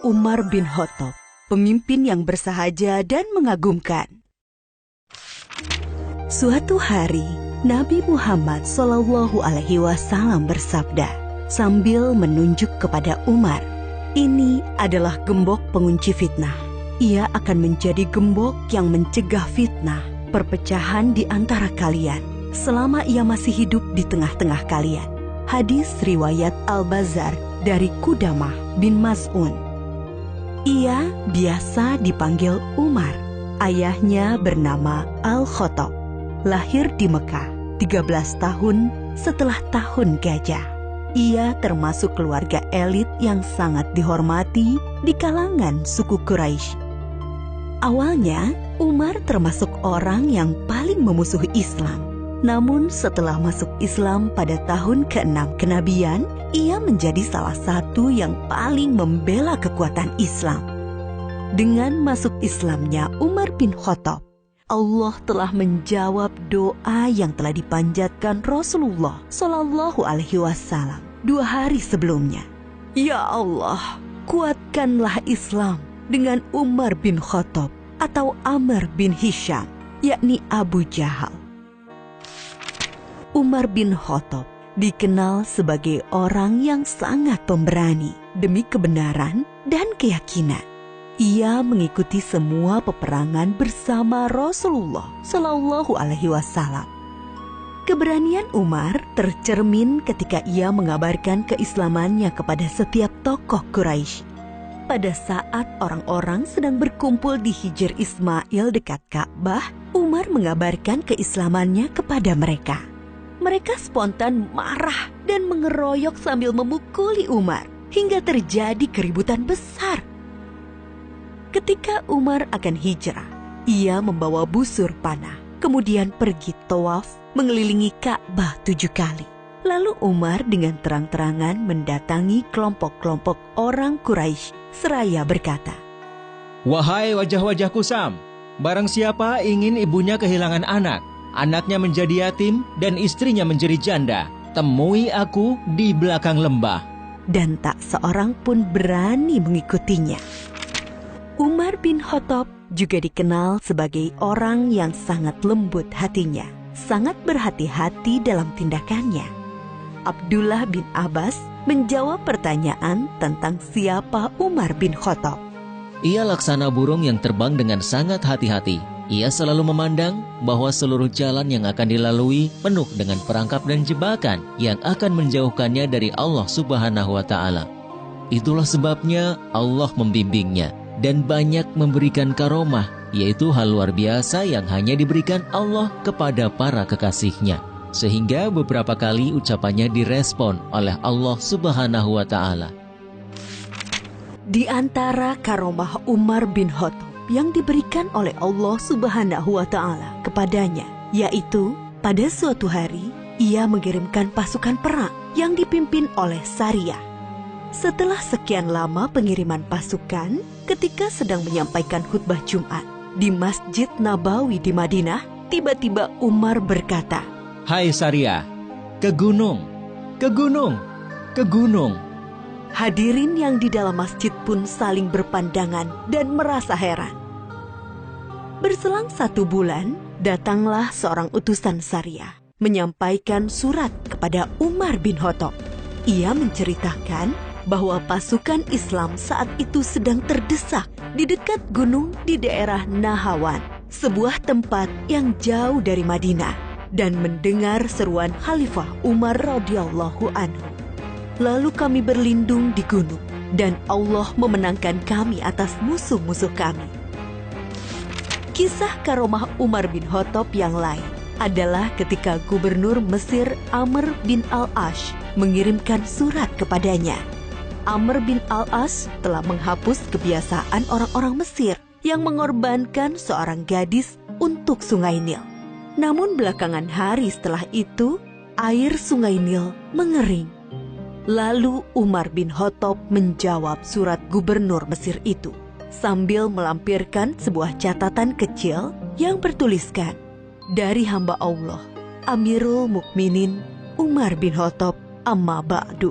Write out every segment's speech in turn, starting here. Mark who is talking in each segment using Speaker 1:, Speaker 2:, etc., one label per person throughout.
Speaker 1: Umar bin Khattab, pemimpin yang bersahaja dan mengagumkan. Suatu hari, Nabi Muhammad SAW bersabda sambil menunjuk kepada Umar, "Ini adalah gembok pengunci fitnah. Ia akan menjadi gembok yang mencegah fitnah, perpecahan di antara kalian, selama ia masih hidup di tengah-tengah kalian." Hadis riwayat Al-Bazzar dari Qudamah bin Maz'un. Ia biasa dipanggil Umar. Ayahnya bernama Al-Khattab. Lahir di Mekah 13 tahun setelah tahun gajah. Ia termasuk keluarga elit yang sangat dihormati di kalangan suku Quraisy. Awalnya, Umar termasuk orang yang paling memusuhi Islam. Namun setelah masuk Islam pada tahun ke-6 kenabian, ia menjadi salah satu yang paling membela kekuatan Islam. Dengan masuk Islamnya Umar bin Khattab, Allah telah menjawab doa yang telah dipanjatkan Rasulullah SAW 2 hari sebelumnya. Ya Allah, kuatkanlah Islam dengan Umar bin Khattab atau Amr bin Hisham, yakni Abu Jahal. Umar bin Khattab dikenal sebagai orang yang sangat pemberani demi kebenaran dan keyakinan. Ia mengikuti semua peperangan bersama Rasulullah SAW. Keberanian Umar tercermin ketika ia mengabarkan keislamannya kepada setiap tokoh Quraisy. Pada saat orang-orang sedang berkumpul di Hijr Ismail dekat Ka'bah, Umar mengabarkan keislamannya kepada mereka. Mereka spontan marah dan mengeroyok sambil memukuli Umar hingga terjadi keributan besar. Ketika Umar akan hijrah, ia membawa busur panah, kemudian pergi tawaf mengelilingi Ka'bah 7 kali. Lalu Umar dengan terang-terangan mendatangi kelompok-kelompok orang Quraisy seraya berkata,
Speaker 2: "Wahai wajah-wajah kusam, barang siapa ingin ibunya kehilangan anak, anaknya menjadi yatim, dan istrinya menjadi janda, temui aku di belakang lembah."
Speaker 1: Dan tak seorang pun berani mengikutinya. Umar bin Khattab juga dikenal sebagai orang yang sangat lembut hatinya, sangat berhati-hati dalam tindakannya. Abdullah bin Abbas menjawab pertanyaan tentang siapa Umar bin Khattab.
Speaker 3: Ia laksana burung yang terbang dengan sangat hati-hati. Ia selalu memandang bahwa seluruh jalan yang akan dilalui penuh dengan perangkap dan jebakan yang akan menjauhkannya dari Allah Subhanahu wa Ta'ala. Itulah sebabnya Allah membimbingnya dan banyak memberikan karomah, yaitu hal luar biasa yang hanya diberikan Allah kepada para kekasihnya. Sehingga beberapa kali ucapannya direspon oleh Allah Subhanahu wa Ta'ala.
Speaker 1: Di antara karomah Umar bin Khattab yang diberikan oleh Allah Subhanahu wa Ta'ala kepadanya, yaitu pada suatu hari ia mengirimkan pasukan perang yang dipimpin oleh Sariyah. Setelah sekian lama pengiriman pasukan, ketika sedang menyampaikan khutbah Jumat di Masjid Nabawi di Madinah, tiba-tiba Umar berkata,
Speaker 2: "Hai Sariyah, ke gunung, ke gunung, ke gunung."
Speaker 1: Hadirin yang di dalam masjid pun saling berpandangan dan merasa heran. Berselang 1 bulan, datanglah seorang utusan Sariyah menyampaikan surat kepada Umar bin Khattab. Ia menceritakan bahwa pasukan Islam saat itu sedang terdesak di dekat gunung di daerah Nahawan, sebuah tempat yang jauh dari Madinah, dan mendengar seruan Khalifah Umar radhiyallahu anhu. Lalu kami berlindung di gunung, dan Allah memenangkan kami atas musuh-musuh kami. Kisah karomah Umar bin Khattab yang lain adalah ketika Gubernur Mesir Amr bin Al-As mengirimkan surat kepadanya. Amr bin Al-As telah menghapus kebiasaan orang-orang Mesir yang mengorbankan seorang gadis untuk Sungai Nil. Namun belakangan hari setelah itu, air Sungai Nil mengering. Lalu Umar bin Khattab menjawab surat gubernur Mesir itu sambil melampirkan sebuah catatan kecil yang bertuliskan, "Dari hamba Allah, Amirul Mukminin Umar bin Khattab, amma ba'du."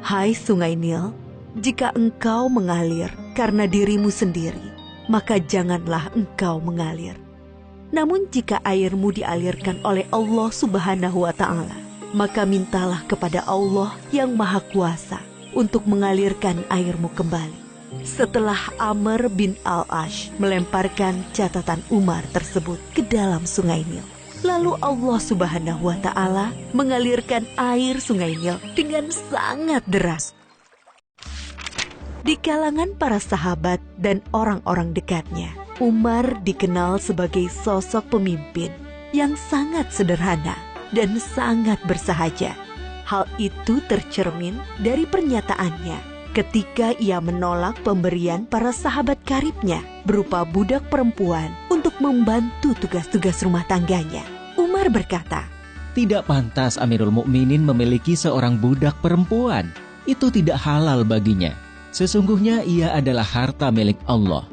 Speaker 1: Hai Sungai Nil, jika engkau mengalir karena dirimu sendiri, maka janganlah engkau mengalir. Namun jika airmu dialirkan oleh Allah Subhanahu wa Ta'ala, maka mintalah kepada Allah yang Maha Kuasa untuk mengalirkan airmu kembali. Setelah Amr bin Al-Ash melemparkan catatan Umar tersebut ke dalam sungai Nil, lalu Allah Subhanahu wa Ta'ala mengalirkan air sungai Nil dengan sangat deras. Di kalangan para sahabat dan orang-orang dekatnya, Umar dikenal sebagai sosok pemimpin yang sangat sederhana dan sangat bersahaja. Hal itu tercermin dari pernyataannya ketika ia menolak pemberian para sahabat karibnya berupa budak perempuan untuk membantu tugas-tugas rumah tangganya. Umar berkata,
Speaker 2: "Tidak pantas Amirul Mukminin memiliki seorang budak perempuan. Itu tidak halal baginya. Sesungguhnya ia adalah harta milik Allah."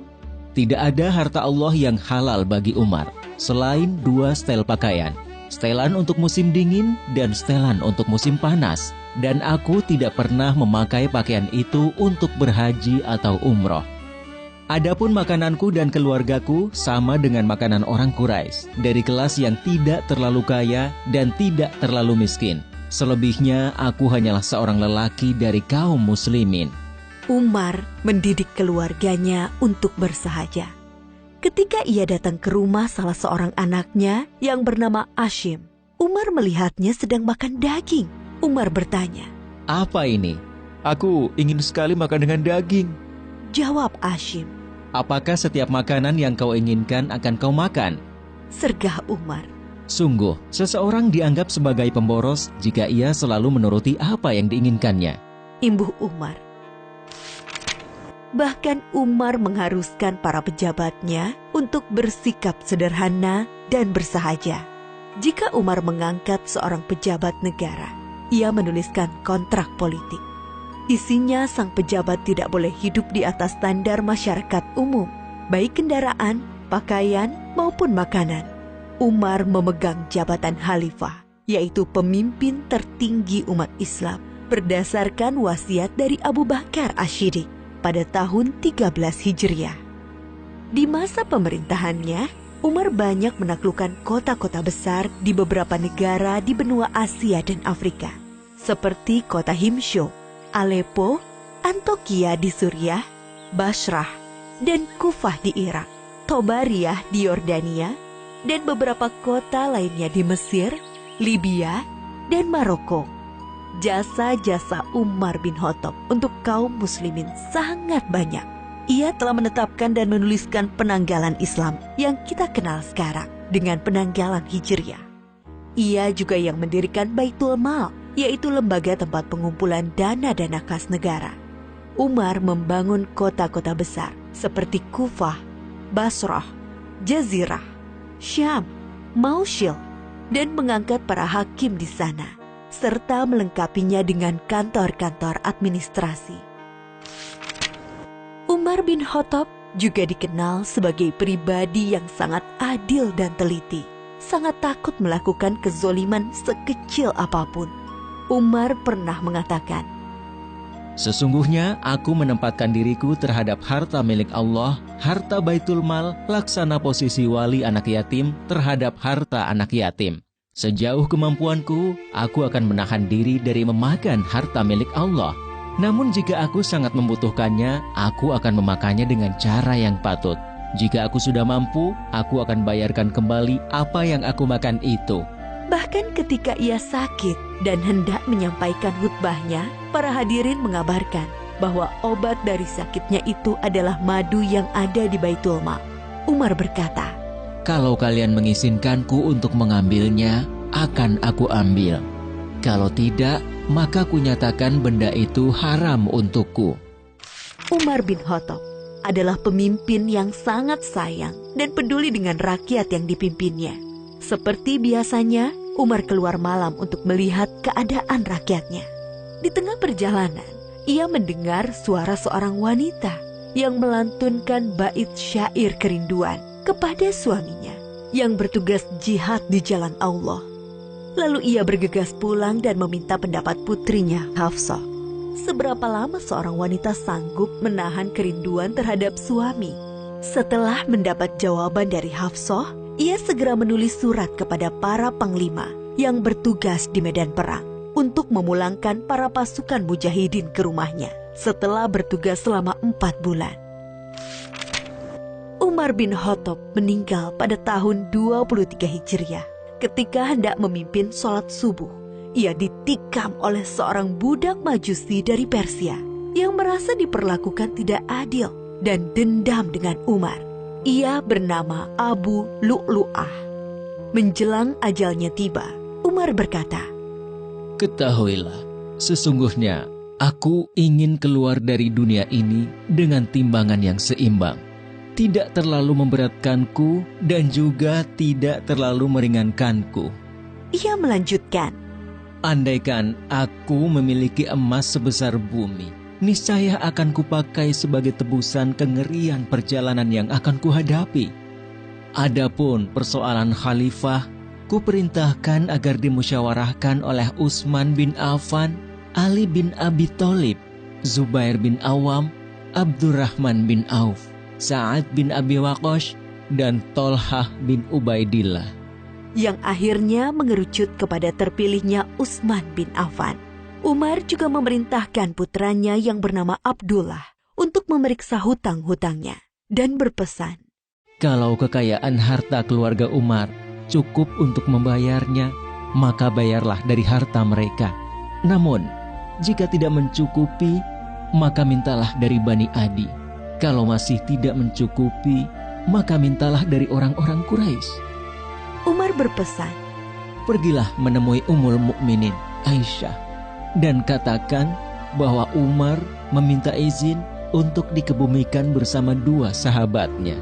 Speaker 2: Tidak ada harta Allah yang halal bagi Umar, selain 2 setel pakaian. Setelan untuk musim dingin dan setelan untuk musim panas. Dan aku tidak pernah memakai pakaian itu untuk berhaji atau umroh. Adapun makananku dan keluargaku sama dengan makanan orang Quraisy, dari kelas yang tidak terlalu kaya dan tidak terlalu miskin. Selebihnya aku hanyalah seorang lelaki dari kaum muslimin.
Speaker 1: Umar mendidik keluarganya untuk bersahaja. Ketika ia datang ke rumah salah seorang anaknya yang bernama Ashim, Umar melihatnya sedang makan daging. Umar bertanya,
Speaker 2: "Apa ini?" "Aku ingin sekali makan dengan daging,"
Speaker 1: jawab Ashim.
Speaker 2: "Apakah setiap makanan yang kau inginkan akan kau makan?"
Speaker 1: sergah Umar.
Speaker 2: Sungguh, seseorang dianggap sebagai pemboros jika ia selalu menuruti apa yang diinginkannya,
Speaker 1: imbuh Umar. Bahkan Umar mengharuskan para pejabatnya untuk bersikap sederhana dan bersahaja. Jika Umar mengangkat seorang pejabat negara, ia menuliskan kontrak politik. Isinya sang pejabat tidak boleh hidup di atas standar masyarakat umum, baik kendaraan, pakaian, maupun makanan. Umar memegang jabatan khalifah, yaitu pemimpin tertinggi umat Islam, berdasarkan wasiat dari Abu Bakar Asy-Syiddiq pada tahun 13 Hijriah. Di masa pemerintahannya, Umar banyak menaklukkan kota-kota besar di beberapa negara di benua Asia dan Afrika, seperti kota Himsho, Aleppo, Antokia di Suriah, Basrah, dan Kufah di Irak, Tobariyah di Yordania, dan beberapa kota lainnya di Mesir, Libya, dan Maroko. Jasa-jasa Umar bin Khattab untuk kaum muslimin sangat banyak. Ia telah menetapkan dan menuliskan penanggalan Islam yang kita kenal sekarang dengan penanggalan Hijriah. Ia juga yang mendirikan Baitul Mal, yaitu lembaga tempat pengumpulan dana-dana kas negara. Umar membangun kota-kota besar seperti Kufah, Basrah, Jazirah, Syam, Mausil, dan mengangkat para hakim di sana, serta melengkapinya dengan kantor-kantor administrasi. Umar bin Khattab juga dikenal sebagai pribadi yang sangat adil dan teliti, sangat takut melakukan kezoliman sekecil apapun. Umar pernah mengatakan,
Speaker 2: "Sesungguhnya aku menempatkan diriku terhadap harta milik Allah, harta Baitul Mal, laksana posisi wali anak yatim terhadap harta anak yatim. Sejauh kemampuanku, aku akan menahan diri dari memakan harta milik Allah. Namun jika aku sangat membutuhkannya, aku akan memakannya dengan cara yang patut. Jika aku sudah mampu, aku akan bayarkan kembali apa yang aku makan itu."
Speaker 1: Bahkan ketika ia sakit dan hendak menyampaikan khutbahnya, para hadirin mengabarkan bahwa obat dari sakitnya itu adalah madu yang ada di Baitul Mal. Umar berkata,
Speaker 3: Kalau kalian mengizinkanku untuk mengambilnya, akan aku ambil. Kalau tidak, maka kunyatakan benda itu haram untukku.
Speaker 1: Umar bin Khattab adalah pemimpin yang sangat sayang dan peduli dengan rakyat yang dipimpinnya. Seperti biasanya, Umar keluar malam untuk melihat keadaan rakyatnya. Di tengah perjalanan, ia mendengar suara seorang wanita yang melantunkan bait syair kerinduan kepada suaminya yang bertugas jihad di jalan Allah. Lalu ia bergegas pulang dan meminta pendapat putrinya, Hafsah. seberapa lama seorang wanita sanggup menahan kerinduan terhadap suami? Setelah mendapat jawaban dari Hafsah, ia segera menulis surat kepada para panglima yang bertugas di medan perang untuk memulangkan para pasukan mujahidin ke rumahnya setelah bertugas selama 4 bulan. Umar bin Khattab meninggal pada tahun 23 Hijriah. Ketika hendak memimpin sholat subuh, ia ditikam oleh seorang budak Majusi dari Persia yang merasa diperlakukan tidak adil dan dendam dengan Umar. Ia bernama Abu Lu'lu'ah. Menjelang ajalnya tiba, Umar berkata,
Speaker 2: Ketahuilah, sesungguhnya aku ingin keluar dari dunia ini dengan timbangan yang seimbang. Tidak terlalu memberatkanku dan juga tidak terlalu meringankanku.
Speaker 1: Ia melanjutkan,
Speaker 2: Andaikan aku memiliki emas sebesar bumi, niscaya akan kupakai sebagai tebusan kengerian perjalanan yang akan kuhadapi. Adapun persoalan khalifah, kuperintahkan agar dimusyawarahkan oleh Utsman bin Affan, Ali bin Abi Thalib, Zubair bin Awam, Abdurrahman bin Auf, Sa'ad bin Abi Waqqas, dan Tolhah bin Ubaidillah.
Speaker 1: yang akhirnya mengerucut kepada terpilihnya Utsman bin Affan. Umar juga memerintahkan putranya yang bernama Abdullah untuk memeriksa hutang-hutangnya dan berpesan,
Speaker 2: Kalau kekayaan harta keluarga Umar cukup untuk membayarnya, maka bayarlah dari harta mereka. Namun, jika tidak mencukupi, maka mintalah dari Bani Adi. Kalau masih tidak mencukupi, maka mintalah dari orang-orang Quraisy.
Speaker 1: Umar berpesan,
Speaker 2: Pergilah menemui Ummul Mukminin Aisyah dan katakan bahwa Umar meminta izin untuk dikebumikan bersama 2 sahabatnya.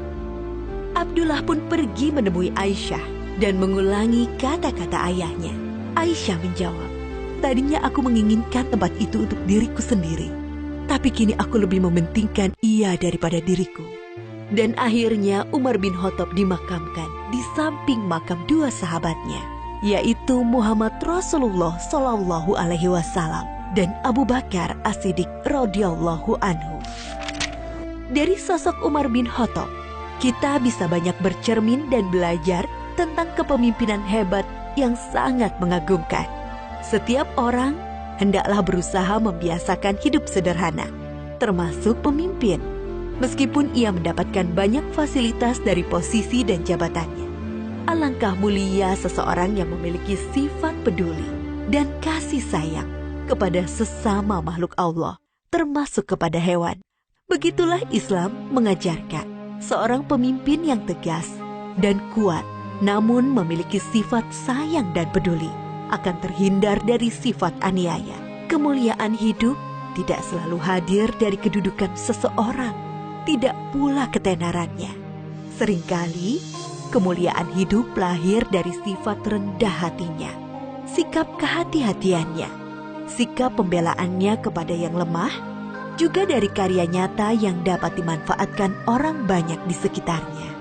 Speaker 1: Abdullah pun pergi menemui Aisyah dan mengulangi kata-kata ayahnya. Aisyah menjawab, tadinya aku menginginkan tempat itu untuk diriku sendiri, tapi kini aku lebih mementingkan ia daripada diriku. Dan akhirnya Umar bin Khattab dimakamkan di samping makam 2 sahabatnya, yaitu Muhammad Rasulullah Shallallahu Alaihi Wasallam dan Abu Bakar As-Siddiq radhiyallahu anhu. Dari sosok Umar bin Khattab, kita bisa banyak bercermin dan belajar tentang kepemimpinan hebat yang sangat mengagumkan. Setiap orang hendaklah berusaha membiasakan hidup sederhana, termasuk pemimpin. Meskipun ia mendapatkan banyak fasilitas dari posisi dan jabatannya, alangkah mulia seseorang yang memiliki sifat peduli dan kasih sayang kepada sesama makhluk Allah, termasuk kepada hewan. Begitulah Islam mengajarkan seorang pemimpin yang tegas dan kuat, namun memiliki sifat sayang dan peduli, akan terhindar dari sifat aniaya. Kemuliaan hidup tidak selalu hadir dari kedudukan seseorang, tidak pula ketenarannya. Seringkali, kemuliaan hidup lahir dari sifat rendah hatinya, sikap kehati-hatiannya, sikap pembelaannya kepada yang lemah, juga dari karya nyata yang dapat dimanfaatkan orang banyak di sekitarnya.